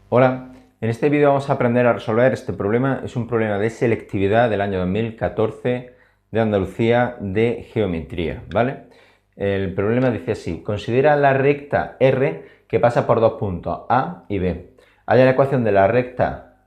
Hola, en este vídeo vamos a aprender a resolver este problema. Es un problema de selectividad del año 2014 de Andalucía de geometría, ¿vale? El problema dice así: considera la recta R que pasa por dos puntos A y B. Halla la ecuación de la recta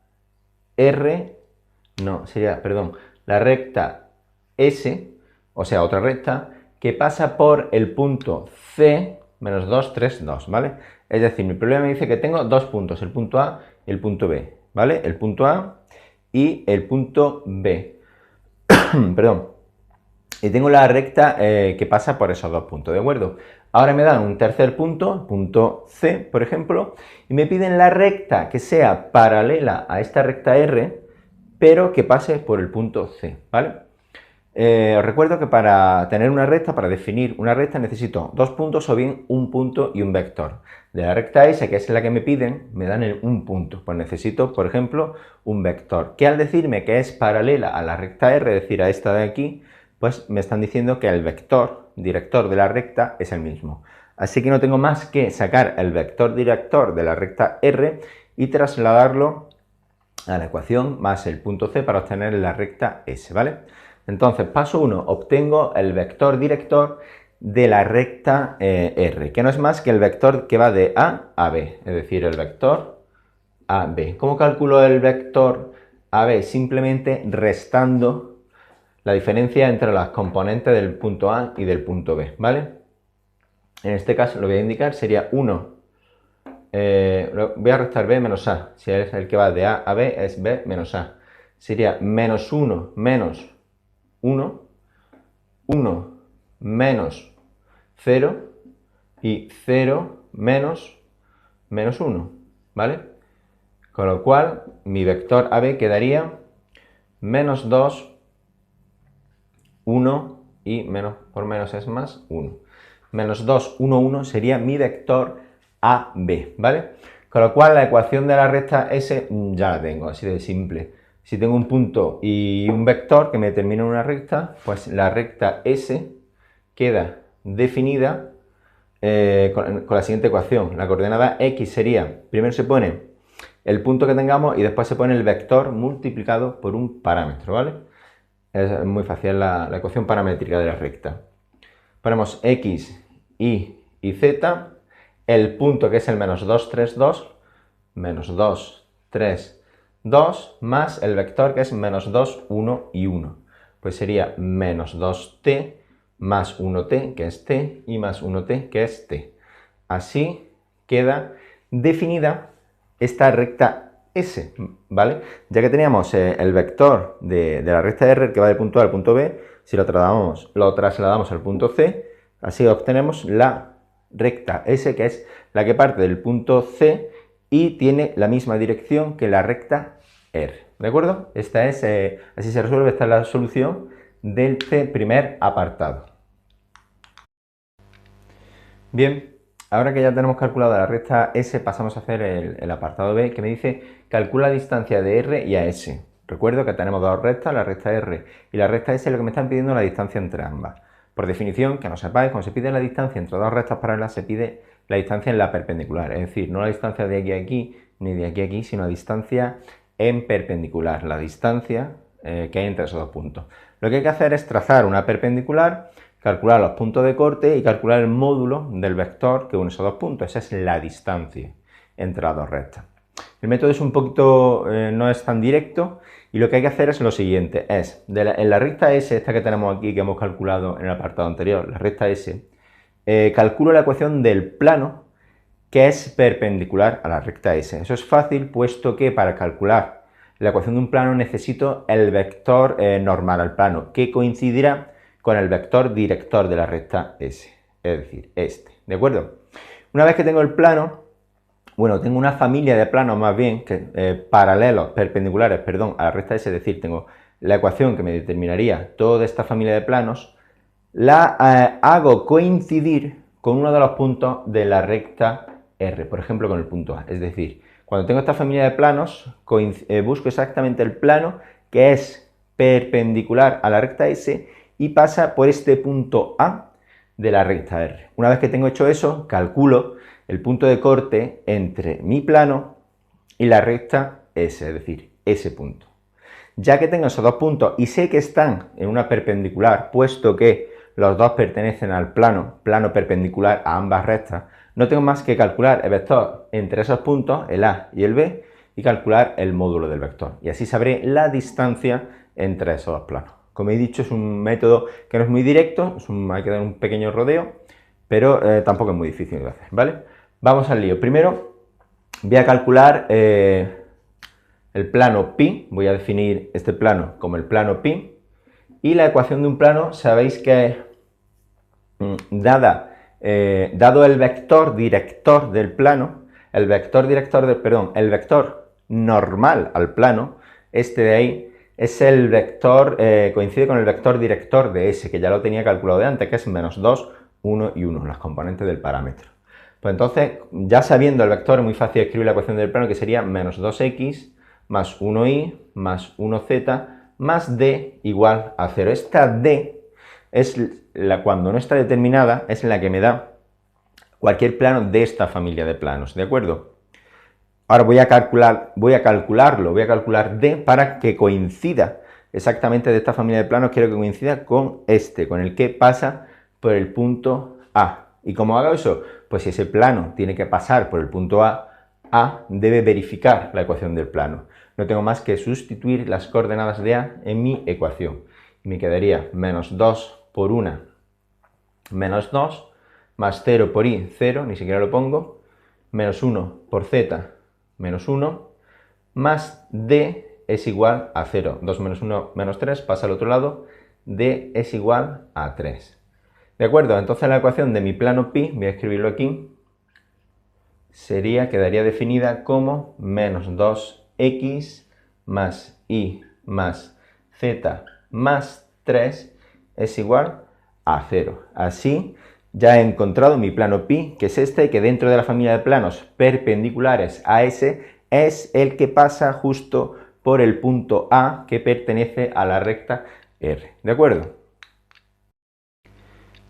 la recta S, o sea, otra recta, que pasa por el punto C menos 2, 3, 2, ¿vale? Es decir, mi problema me dice que tengo dos puntos, el punto A y el punto B, ¿vale? El punto A y el punto B. Perdón. Y tengo la recta que pasa por esos dos puntos, ¿de acuerdo? Ahora me dan un tercer punto, punto C, por ejemplo, y me piden la recta que sea paralela a esta recta R, pero que pase por el punto C, ¿vale? Os recuerdo que para tener una recta, para definir una recta, necesito dos puntos o bien un punto y un vector. De la recta S, que es la que me piden, me dan un punto. Pues necesito, por ejemplo, un vector, que al decirme que es paralela a la recta R, es decir, a esta de aquí, pues me están diciendo que el vector director de la recta es el mismo. Así que no tengo más que sacar el vector director de la recta R y trasladarlo a la ecuación más el punto C para obtener la recta S, ¿vale? Entonces, paso 1, obtengo el vector director de la recta R, que no es más que el vector que va de A a B, es decir, el vector AB. ¿Cómo calculo el vector AB? Simplemente restando la diferencia entre las componentes del punto A y del punto B, ¿vale? En este caso lo voy a indicar, sería 1, voy a restar B menos A, si es el que va de A a B es B menos A, sería menos 1 menos 1, 1 menos 0 y 0 menos 1, ¿vale? Con lo cual mi vector AB quedaría menos 2, 1 y menos por menos es más 1. Menos 2, 1, 1 sería mi vector AB, ¿vale? Con lo cual la ecuación de la recta S ya la tengo, así de simple. Si tengo un punto y un vector que me determina una recta, pues la recta S queda definida con la siguiente ecuación. La coordenada X sería, primero se pone el punto que tengamos y después se pone el vector multiplicado por un parámetro, ¿vale? Es muy fácil la ecuación paramétrica de la recta. Ponemos X, Y y Z, el punto que es el menos 2, 3, 2, menos 2, 3, 2, más el vector que es menos 2, 1 y 1. Pues sería menos 2t más 1t, que es t, y más 1t, que es t. Así queda definida esta recta S, ¿vale? Ya que teníamos el vector de la recta R, que va del punto A al punto B, si lo trasladamos al punto C, así obtenemos la recta S, que es la que parte del punto C y tiene la misma dirección que la recta R, ¿de acuerdo? Esta es, así se resuelve, esta es la solución del primer apartado. Bien, ahora que ya tenemos calculada la recta S, pasamos a hacer el apartado B, que me dice calcula la distancia de R y a S. Recuerdo que tenemos dos rectas, la recta R y la recta S, lo que me están pidiendo es la distancia entre ambas. Por definición, que no sepáis, cuando se pide la distancia entre dos rectas paralelas, se pide la distancia en la perpendicular, es decir, no la distancia de aquí a aquí, ni de aquí a aquí, sino la distancia en perpendicular, la distancia que hay entre esos dos puntos. Lo que hay que hacer es trazar una perpendicular, calcular los puntos de corte y calcular el módulo del vector que une esos dos puntos. Esa es la distancia entre las dos rectas. El método es un poquito, no es tan directo, y lo que hay que hacer es lo siguiente, en la recta S, esta que tenemos aquí, que hemos calculado en el apartado anterior, la recta S, calculo la ecuación del plano que es perpendicular a la recta S. Eso es fácil, puesto que para calcular la ecuación de un plano necesito el vector normal al plano, que coincidirá con el vector director de la recta S, es decir, este, ¿de acuerdo? Una vez que tengo el plano, bueno, tengo una familia de planos más bien, perpendiculares, a la recta S, es decir, tengo la ecuación que me determinaría toda esta familia de planos, la hago coincidir con uno de los puntos de la recta R, por ejemplo con el punto A, es decir, cuando tengo esta familia de planos, busco exactamente el plano que es perpendicular a la recta S y pasa por este punto A de la recta R. Una vez que tengo hecho eso, calculo el punto de corte entre mi plano y la recta S, es decir, ese punto. Ya que tengo esos dos puntos y sé que están en una perpendicular, puesto que los dos pertenecen al plano perpendicular a ambas rectas, no tengo más que calcular el vector entre esos puntos, el A y el B, y calcular el módulo del vector. Y así sabré la distancia entre esos dos planos. Como he dicho, es un método que no es muy directo, hay que dar un pequeño rodeo, pero tampoco es muy difícil de hacer, ¿vale? Vamos al lío. Primero voy a calcular el plano pi, voy a definir este plano como el plano pi, y la ecuación de un plano sabéis que dado el vector director del plano, el vector normal al plano, este de ahí, es el vector, coincide con el vector director de S, que ya lo tenía calculado de antes, que es menos 2, 1 y 1, las componentes del parámetro. Pues entonces, ya sabiendo el vector, es muy fácil escribir la ecuación del plano, que sería menos 2x más 1y más 1z más d igual a 0. Esta d es cuando no está determinada, es la que me da cualquier plano de esta familia de planos, ¿de acuerdo? Ahora voy a calcular d para que coincida exactamente de esta familia de planos, quiero que coincida con con el que pasa por el punto A. ¿Y cómo hago eso? Pues si ese plano tiene que pasar por el punto A debe verificar la ecuación del plano. No tengo más que sustituir las coordenadas de A en mi ecuación. Y me quedaría menos 2 por 1, menos 2, más 0 por i, 0, ni siquiera lo pongo, menos 1 por z, menos 1, más d es igual a 0. 2 menos 1, menos 3, pasa al otro lado, d es igual a 3. ¿De acuerdo? Entonces la ecuación de mi plano pi, voy a escribirlo aquí, quedaría definida como menos 2x más y más z más 3 es igual a 0. Así ya he encontrado mi plano pi, que es este, y que dentro de la familia de planos perpendiculares a S es el que pasa justo por el punto A que pertenece a la recta R. ¿De acuerdo?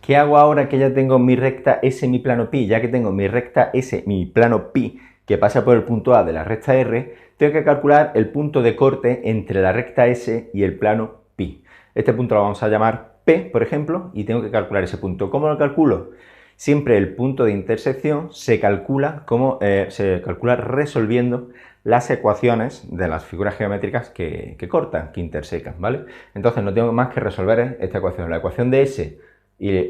¿Qué hago ahora que ya tengo mi recta S, mi plano pi? Ya que tengo mi recta S, mi plano pi, que pasa por el punto A de la recta R, tengo que calcular el punto de corte entre la recta S y el plano pi. Este punto lo vamos a llamar P, por ejemplo, y tengo que calcular ese punto. ¿Cómo lo calculo? Siempre el punto de intersección se calcula resolviendo las ecuaciones de las figuras geométricas que cortan, que intersecan, ¿vale? Entonces no tengo más que resolver esta ecuación. La ecuación de S,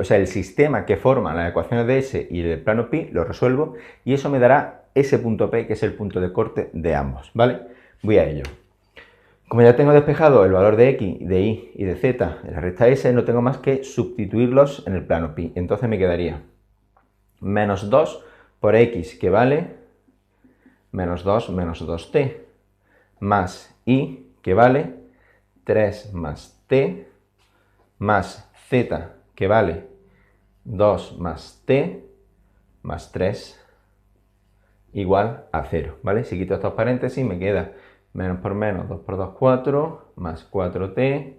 o sea, el sistema que forma las ecuaciones de S y del plano pi, lo resuelvo y eso me dará ese punto P, que es el punto de corte de ambos, ¿vale? Voy a ello. Como ya tengo despejado el valor de x, de y y de z en la recta S, no tengo más que sustituirlos en el plano pi. Entonces me quedaría menos 2 por x, que vale menos 2t, más y, que vale 3 más t, más z, que vale 2 más t, más 3, igual a 0, ¿vale? Si quito estos paréntesis me queda menos por menos, 2 por 2, 4, más 4t,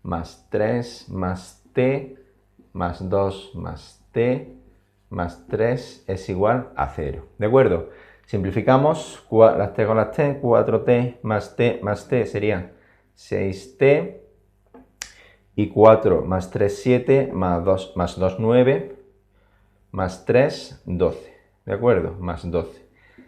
más 3, más t, más 2, más t, más 3 es igual a 0, ¿de acuerdo? Simplificamos, las t con las t, 4t más t serían 6t, y 4 más 3, 7, más 2, 9, más 3, 12, ¿de acuerdo? Más 12.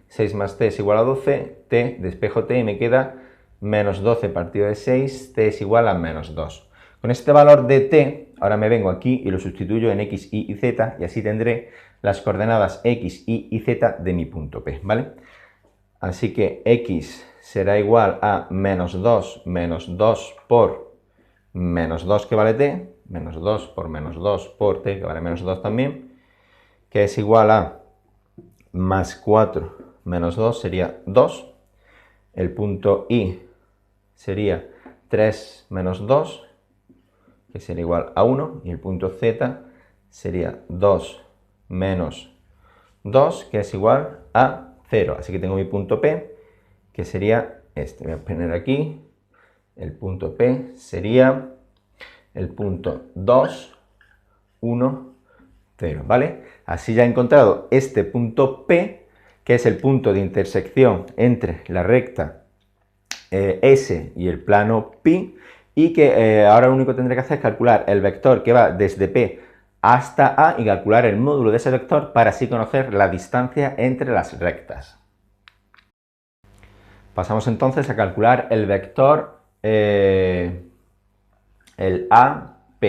6 más t es igual a 12, t, despejo t y me queda menos 12 partido de 6, t es igual a menos 2. Con este valor de t, ahora me vengo aquí y lo sustituyo en x, y z, y así tendré las coordenadas x, y z de mi punto P, ¿vale? Así que x será igual a menos 2 por menos 2, que vale t, menos 2 por t, que vale menos 2 también, que es igual a más 4 menos 2 sería 2, el punto i sería 3 menos 2, que sería igual a 1, y el punto z sería 2 menos 2, que es igual a 0. Así que tengo mi punto P, que sería este. Voy a poner aquí, el punto P sería el punto 2, 1, 0, ¿vale? Así ya he encontrado este punto P, que es el punto de intersección entre la recta S y el plano pi, y que ahora lo único que tendré que hacer es calcular el vector que va desde P hasta A y calcular el módulo de ese vector para así conocer la distancia entre las rectas. Pasamos entonces a calcular el vector, el AP,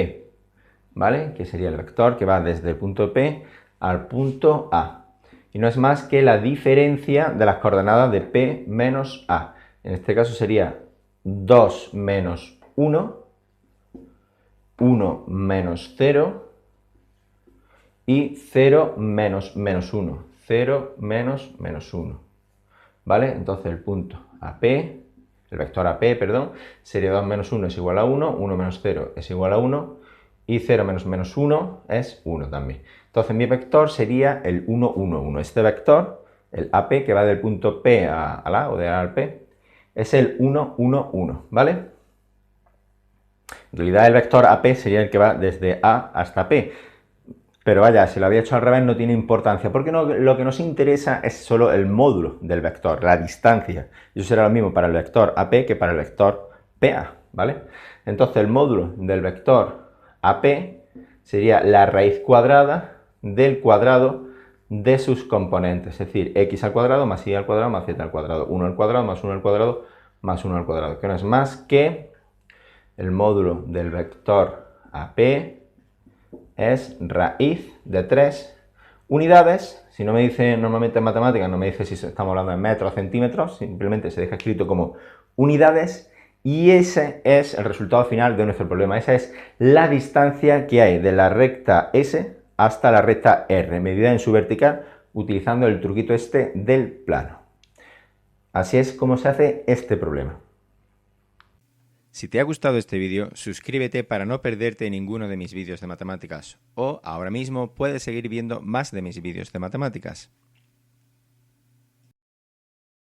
¿vale? Que sería el vector que va desde el punto P al punto A. Y no es más que la diferencia de las coordenadas de P menos A. En este caso sería 2 menos 1, 1 menos 0 y 0 menos menos 1. 0 menos menos 1. ¿Vale? Entonces el punto AP, el vector AP, perdón, sería 2 menos 1 es igual a 1, 1 menos 0 es igual a 1 y 0 menos menos 1 es 1 también. Entonces mi vector sería el 1, 1, 1. Este vector, el AP, que va del punto P a la o de A al P, es el 1, 1, 1, ¿vale? En realidad el vector AP sería el que va desde A hasta P. Pero vaya, si lo había hecho al revés no tiene importancia, porque lo que nos interesa es solo el módulo del vector, la distancia. Y eso será lo mismo para el vector AP que para el vector PA, ¿vale? Entonces el módulo del vector AP sería la raíz cuadrada del cuadrado de sus componentes, es decir, x al cuadrado más y al cuadrado más z al cuadrado, 1 al cuadrado más 1 al cuadrado más 1 al cuadrado, que no es más que el módulo del vector AP es raíz de 3 unidades. Si no me dice, normalmente en matemáticas no me dice si estamos hablando de metros o centímetros, simplemente se deja escrito como unidades, y ese es el resultado final de nuestro problema. Esa es la distancia que hay de la recta S hasta la recta R, medida en su vertical, utilizando el truquito este del plano. Así es como se hace este problema. Si te ha gustado este vídeo, suscríbete para no perderte ninguno de mis vídeos de matemáticas, o ahora mismo puedes seguir viendo más de mis vídeos de matemáticas.